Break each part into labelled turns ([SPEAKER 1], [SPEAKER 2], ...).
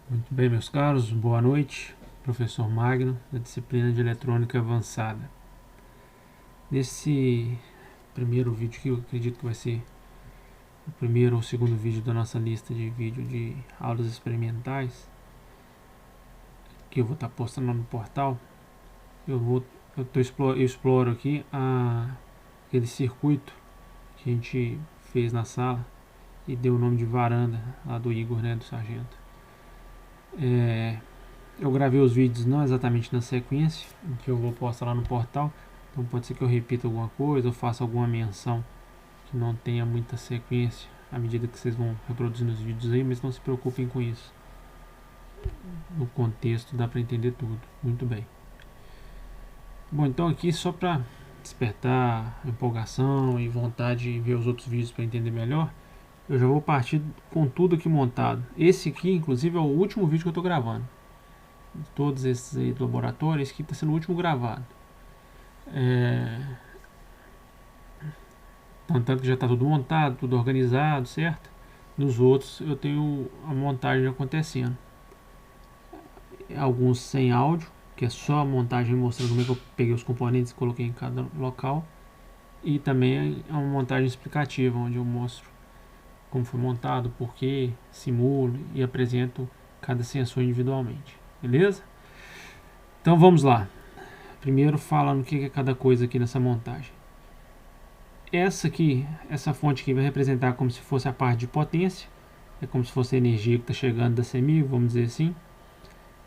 [SPEAKER 1] Muito bem, meus caros, boa noite. Professor Magno, da disciplina de Eletrônica Avançada. Nesse primeiro vídeo, que eu acredito que vai ser o primeiro ou segundo vídeo da nossa lista de vídeo de aulas experimentais, que eu vou estar postando lá no portal, eu exploro aqui aquele circuito que a gente fez na sala e deu o nome de varanda, lá do Igor, né, do sargento. Eu gravei os vídeos não exatamente na sequência, que eu vou postar lá no portal, então pode ser que eu repita alguma coisa ou faça alguma menção que não tenha muita sequência à medida que vocês vão reproduzindo os vídeos aí, mas não se preocupem com isso. No contexto dá para entender tudo, muito bem. Bom, então aqui só para despertar empolgação e vontade de ver os outros vídeos para entender melhor, eu já vou partir com tudo aqui montado. Esse aqui, inclusive, é o último vídeo que eu estou gravando. Todos esses aí do laboratório, esse aqui está sendo o último gravado. Tanto que já está tudo montado, tudo organizado, certo? Nos outros eu tenho a montagem acontecendo. Alguns sem áudio, que é só a montagem mostrando como é que eu peguei os componentes e coloquei em cada local. E também é uma montagem explicativa, onde eu mostro como foi montado, porquê, simulo e apresento cada sensor individualmente. Beleza? Então vamos lá. Primeiro falando o que é cada coisa aqui nessa montagem. Essa fonte aqui vai representar como se fosse a parte de potência. É como se fosse a energia que está chegando da CMI, vamos dizer assim.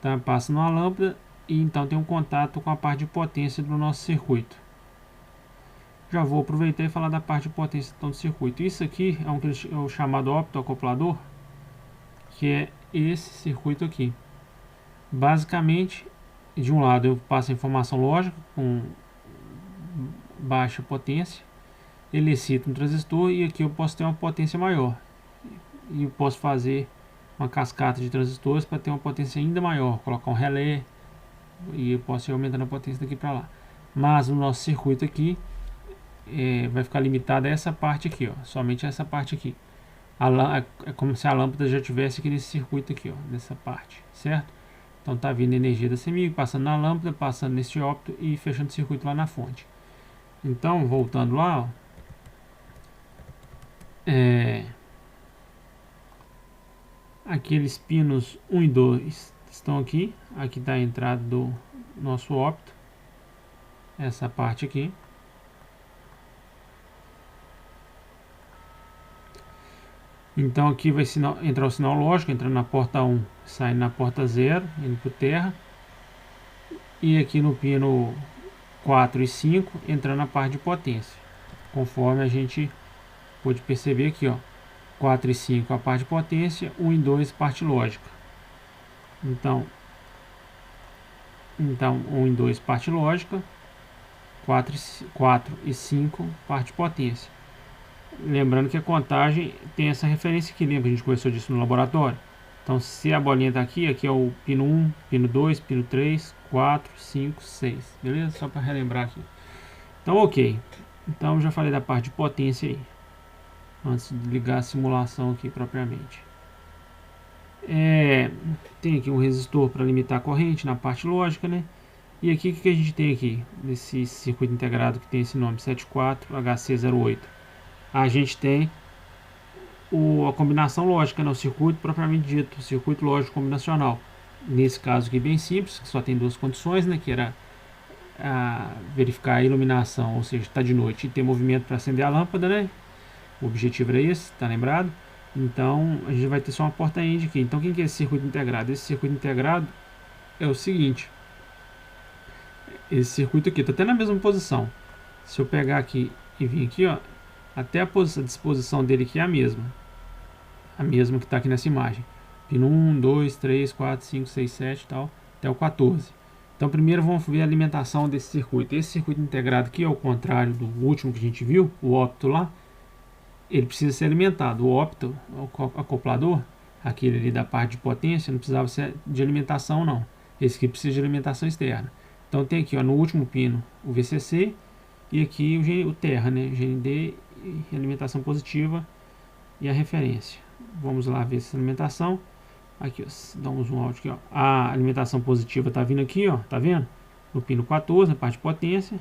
[SPEAKER 1] Então passa numa lâmpada e então tem um contato com a parte de potência do nosso circuito. Já vou aproveitar e falar da parte de potência então, do circuito. Isso aqui é o chamado optoacoplador, que é esse circuito aqui. Basicamente, de um lado eu passo a informação lógica com baixa potência, ele excita um transistor e aqui eu posso ter uma potência maior. E eu posso fazer uma cascata de transistores para ter uma potência ainda maior, colocar um relé e eu posso ir aumentando a potência daqui para lá. Mas o nosso circuito aqui vai ficar limitado a essa parte aqui, ó, somente essa parte aqui. É como se a lâmpada já tivesse aqui nesse circuito aqui, ó, nessa parte, certo? Então tá vindo energia da CMI, passando na lâmpada, passando nesse ópto e fechando o circuito lá na fonte. Então, voltando lá, ó, aqueles pinos 1 e 2 estão aqui. Aqui está a entrada do nosso ópto, essa parte aqui. Então aqui vai entrar o sinal lógico, entrando na porta 1, saindo na porta 0, indo para o terra. E aqui no pino 4 e 5, entrando na parte de potência. Conforme a gente pode perceber aqui, ó, 4 e 5 a parte de potência, 1 e 2 parte lógica. Então 1 e 2 parte lógica, 4 e 5 parte de potência. Lembrando que a contagem tem essa referência aqui, lembra que a gente conversou disso no laboratório? Então se a bolinha está aqui, aqui é o pino 1, pino 2, pino 3, 4, 5, 6, beleza? Só para relembrar aqui. Então ok, então já falei da parte de potência aí, antes de ligar a simulação aqui propriamente. Tem aqui um resistor para limitar a corrente na parte lógica, né? E aqui o que a gente tem aqui, nesse circuito integrado que tem esse nome 74HC08? A gente tem a combinação lógica, né? O circuito propriamente dito, o circuito lógico combinacional. Nesse caso aqui bem simples, que só tem duas condições, né? Que era verificar a iluminação, ou seja, está de noite e ter movimento para acender a lâmpada, né? O objetivo era esse, tá lembrado? Então a gente vai ter só uma porta END aqui. Então quem que é esse circuito integrado? Esse circuito integrado é o seguinte. Esse circuito aqui está até na mesma posição. Se eu pegar aqui e vir aqui, ó, até a disposição dele aqui é a mesma. A mesma que está aqui nessa imagem. Pino 1, 2, 3, 4, 5, 6, 7 e tal, até o 14. Então primeiro vamos ver a alimentação desse circuito. Esse circuito integrado aqui, ao contrário do último que a gente viu, o ópto lá, ele precisa ser alimentado. O ópto, o acoplador, aquele ali da parte de potência, não precisava ser de alimentação não. Esse aqui precisa de alimentação externa. Então tem aqui, ó, no último pino o VCC e aqui o terra, né, GND, alimentação positiva e a referência. Vamos lá ver essa alimentação. Aqui, ó, dá um zoom out aqui, ó. A alimentação positiva tá vindo aqui, ó, tá vendo? No pino 14, na parte de potência.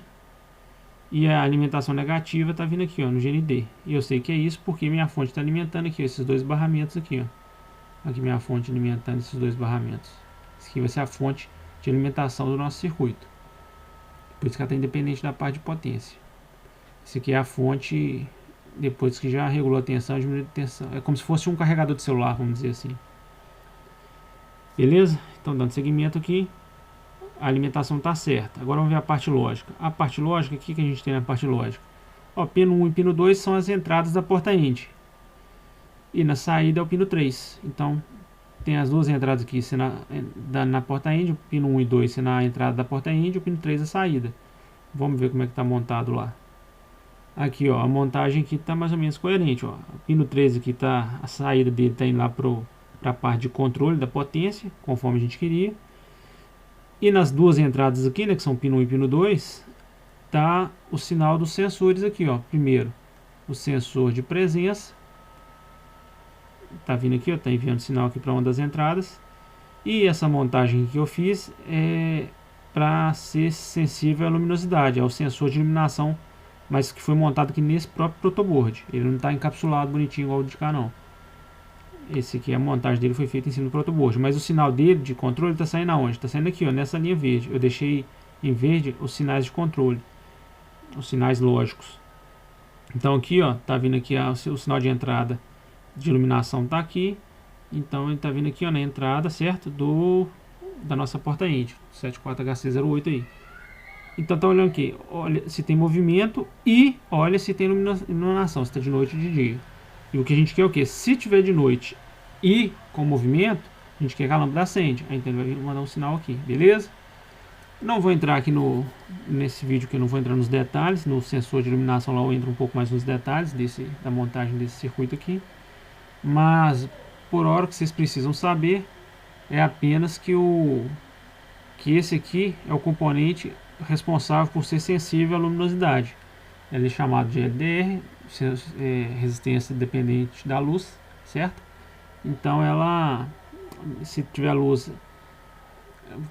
[SPEAKER 1] E a alimentação negativa tá vindo aqui, ó, no GND. E eu sei que é isso porque minha fonte está alimentando aqui, ó, esses dois barramentos aqui, ó. Aqui minha fonte alimentando esses dois barramentos. Isso aqui vai ser a fonte de alimentação do nosso circuito. Por isso que ela está independente da parte de potência. Isso aqui é a fonte, depois que já regulou a tensão, diminuiu a tensão. É como se fosse um carregador de celular, vamos dizer assim. Beleza? Então, dando seguimento aqui, a alimentação está certa. Agora vamos ver a parte lógica. A parte lógica, o que a gente tem na parte lógica? Ó, pino 1 e pino 2 são as entradas da porta end. E na saída é o pino 3. Então, tem as duas entradas aqui na porta end, o pino 1 e 2 sendo a entrada da porta end, o pino 3 a saída. Vamos ver como é que está montado lá. Aqui, ó, a montagem aqui está mais ou menos coerente, ó. O pino 3 aqui tá, a saída dele está indo lá para a parte de controle da potência, conforme a gente queria. E nas duas entradas aqui, né, que são pino 1 e pino 2, tá o sinal dos sensores aqui, ó. Primeiro, o sensor de presença. Tá vindo aqui, ó, tá enviando sinal aqui para uma das entradas. E essa montagem que eu fiz é para ser sensível à luminosidade, é o sensor de iluminação, mas que foi montado aqui nesse próprio protoboard. Ele não está encapsulado bonitinho igual o de cá, não. Esse aqui, a montagem dele foi feita em cima do protoboard, mas o sinal dele de controle está saindo aonde? Está saindo aqui, ó, nessa linha verde. Eu deixei em verde os sinais de controle, os sinais lógicos. Então aqui, ó, tá vindo aqui o sinal de entrada de iluminação tá aqui. Então ele tá vindo aqui, ó, na entrada, certo? Da nossa porta end, 74HC08 aí. Então tá olhando aqui, olha se tem movimento e olha se tem iluminação, se tá de noite ou de dia. E o que a gente quer é o que? Se tiver de noite e com movimento, a gente quer que a lâmpada acende. Aí então ele vai mandar um sinal aqui, beleza? Não vou entrar aqui nesse vídeo, que eu não vou entrar nos detalhes. No sensor de iluminação lá eu entro um pouco mais nos detalhes da montagem desse circuito aqui. Mas por hora o que vocês precisam saber é apenas que esse aqui é o componente responsável por ser sensível à luminosidade. Ele é chamado de LDR, resistência dependente da luz, certo? Então ela, se tiver luz,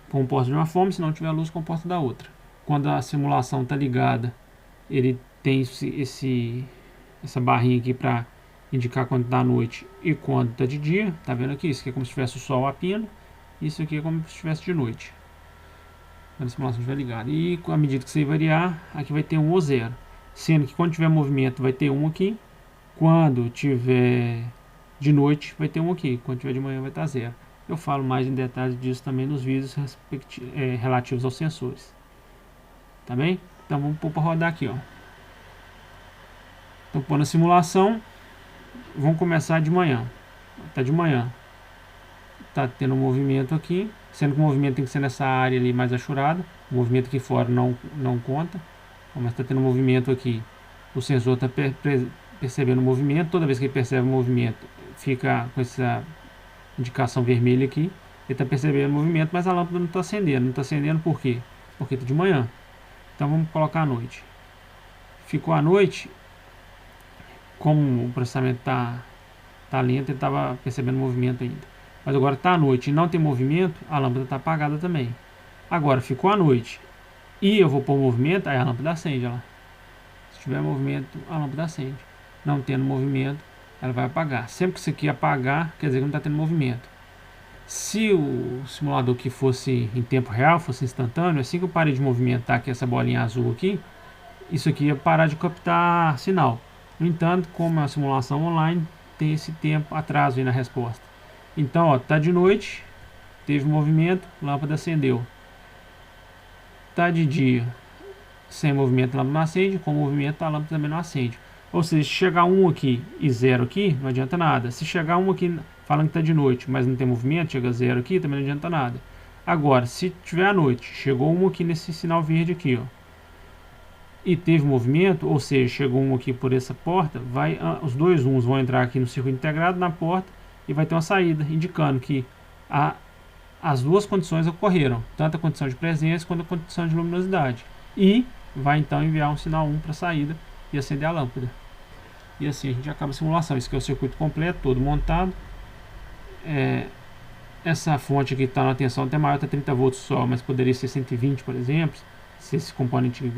[SPEAKER 1] comporta de uma forma, se não tiver luz, comporta da outra. Quando a simulação está ligada, ele tem essa barrinha aqui para indicar quando está à noite e quando está de dia. Tá vendo aqui? Isso aqui é como se tivesse o sol a pino. Isso aqui é como se estivesse de noite, quando a simulação estiver ligada. E à medida que você variar, aqui vai ter 1 ou 0. Sendo que quando tiver movimento vai ter 1 aqui. Quando tiver de noite vai ter 1 aqui. Quando tiver de manhã vai estar 0. Eu falo mais em detalhes disso também nos vídeos relativos aos sensores. Tá bem? Então vamos pôr para rodar aqui, ó. Estou pondo a simulação. Vamos começar de manhã. Tá de manhã. Tá tendo um movimento aqui, sendo que o movimento tem que ser nessa área ali mais achurada. O movimento aqui fora não conta, mas está tendo um movimento aqui. O sensor está percebendo o movimento. Toda vez que ele percebe o movimento, fica com essa indicação vermelha aqui. Ele está percebendo o movimento, mas a lâmpada não está acendendo. Não está acendendo por quê? Porque está de manhã. Então vamos colocar à noite. Ficou à noite, como o processamento tá lento, ele estava percebendo o movimento ainda. Mas agora está à noite e não tem movimento, a lâmpada está apagada também. Agora ficou à noite e eu vou pôr movimento, aí a lâmpada acende. Se tiver movimento, a lâmpada acende. Não tendo movimento, ela vai apagar. Sempre que isso aqui apagar, quer dizer que não está tendo movimento. Se o simulador que fosse em tempo real, fosse instantâneo, assim que eu parei de movimentar aqui essa bolinha azul aqui, isso aqui ia parar de captar sinal. No entanto, como é uma simulação online, tem esse tempo atraso aí na resposta. Então, ó, tá de noite, teve movimento, lâmpada acendeu. Tá de dia, sem movimento, a lâmpada não acende. Com movimento, a lâmpada também não acende. Ou seja, se chegar 1 aqui e 0 aqui, não adianta nada. Se chegar 1 aqui falando que tá de noite, mas não tem movimento, chega 0 aqui, também não adianta nada. Agora, se tiver à noite, chegou 1 aqui nesse sinal verde aqui, ó, e teve movimento, ou seja, chegou 1 aqui por essa porta, os dois 1s vão entrar aqui no circuito integrado na porta e vai ter uma saída, indicando que as duas condições ocorreram, tanto a condição de presença quanto a condição de luminosidade. E vai então enviar um sinal 1 para a saída e acender a lâmpada. E assim a gente acaba a simulação. Esse aqui é o circuito completo, todo montado. essa fonte aqui está na tensão até maior, está 30 volts só, mas poderia ser 120, por exemplo, se esse componente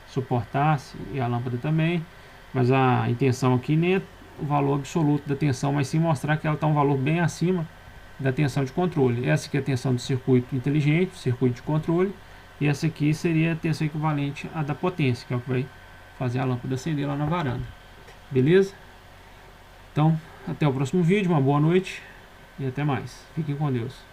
[SPEAKER 1] suportasse, e a lâmpada também. Mas a intenção aqui nem é o valor absoluto da tensão, mas sim mostrar que ela está um valor bem acima da tensão de controle. Essa aqui é a tensão do circuito inteligente, circuito de controle, e essa aqui seria a tensão equivalente à da potência, que é o que vai fazer a lâmpada acender lá na varanda. Beleza? Então, até o próximo vídeo, uma boa noite e até mais. Fiquem com Deus.